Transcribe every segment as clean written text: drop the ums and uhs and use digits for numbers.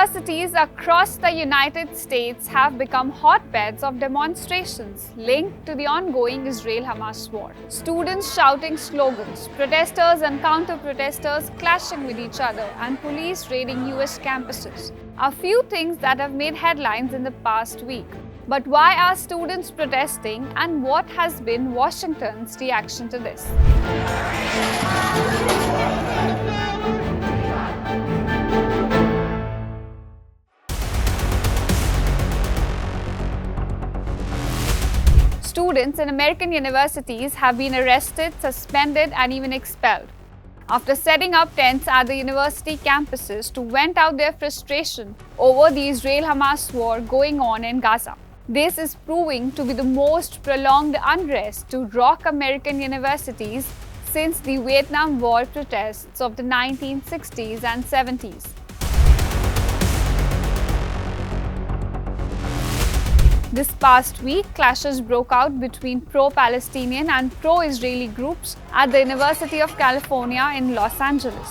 Universities across the United States have become hotbeds of demonstrations linked to the ongoing Israel-Hamas war. Students shouting slogans, protesters and counter-protesters clashing with each other, and police raiding US campuses are few things that have made headlines in the past week. But why are students protesting, and what has been Washington's reaction to this? Students in American universities have been arrested, suspended, and even expelled after setting up tents at the university campuses to vent out their frustration over the Israel-Hamas war going on in Gaza. This is proving to be the most prolonged unrest to rock American universities since the Vietnam War protests of the 1960s and 70s. This past week, clashes broke out between pro-Palestinian and pro-Israeli groups at the University of California in Los Angeles.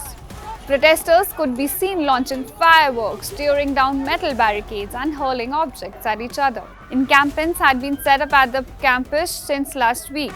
Protesters could be seen launching fireworks, tearing down metal barricades, and hurling objects at each other. Encampments had been set up at the campus since last week.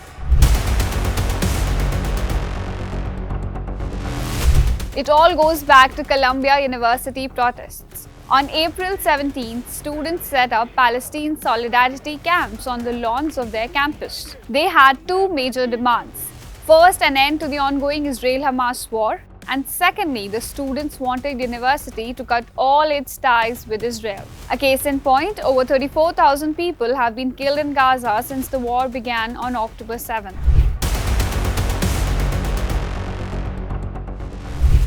It all goes back to Columbia University protests. On April 17th, students set up Palestine solidarity camps on the lawns of their campus. They had two major demands. First, an end to the ongoing Israel-Hamas war, and secondly, the students wanted university to cut all its ties with Israel. A case in point, over 34,000 people have been killed in Gaza since the war began on October 7th.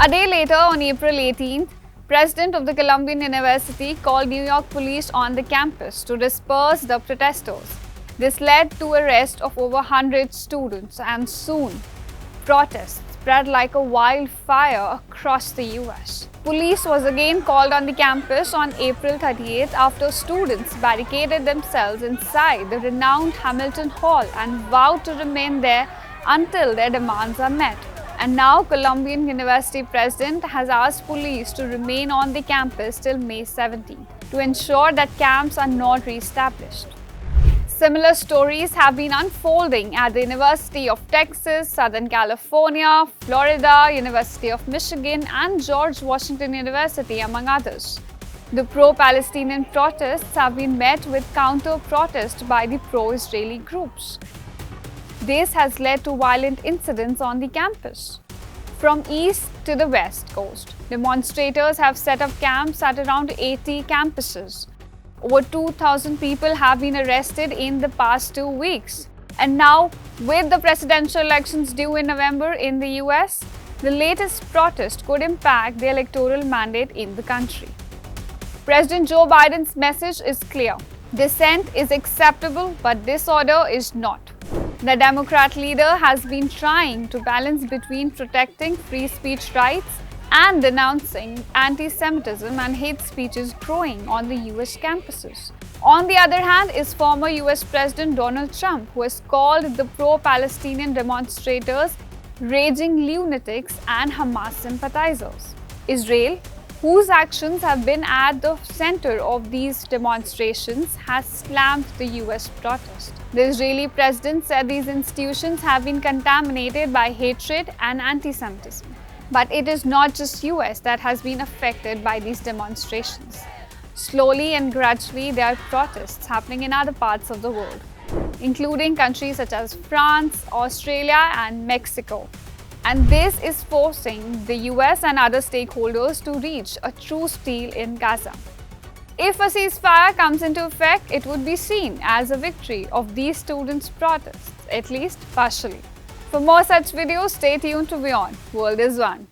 A day later, on April 18th, President of the Columbia University called New York police on the campus to disperse the protesters. This led to arrest of over 100 students, and soon protests spread like a wildfire across the US. Police was again called on the campus on April 38th after students barricaded themselves inside the renowned Hamilton Hall and vowed to remain there until their demands are met. And now Columbian University President has asked police to remain on the campus till May 17 to ensure that camps are not re-established. Similar stories have been unfolding at the University of Texas, Southern California, Florida, University of Michigan, and George Washington University, among others. The pro-Palestinian protests have been met with counter-protest by the pro-Israeli groups. This has led to violent incidents on the campus. From east to the west coast, demonstrators have set up camps at around 80 campuses. Over 2,000 people have been arrested in the past 2 weeks. And now, with the presidential elections due in November in the US, the latest protest could impact the electoral mandate in the country. President Joe Biden's message is clear. Dissent is acceptable, but disorder is not. The Democrat leader has been trying to balance between protecting free speech rights and denouncing anti-Semitism and hate speeches growing on the US campuses. On the other hand is former US President Donald Trump, who has called the pro-Palestinian demonstrators raging lunatics and Hamas sympathizers. Israel, whose actions have been at the center of these demonstrations, has slammed the US protest. The Israeli president said these institutions have been contaminated by hatred and anti-Semitism. But it is not just US that has been affected by these demonstrations. Slowly and gradually, there are protests happening in other parts of the world, including countries such as France, Australia, and Mexico. And this is forcing the US and other stakeholders to reach a truce deal in Gaza. If a ceasefire comes into effect, it would be seen as a victory of these students' protests, at least partially. For more such videos, stay tuned to Beyond World is One.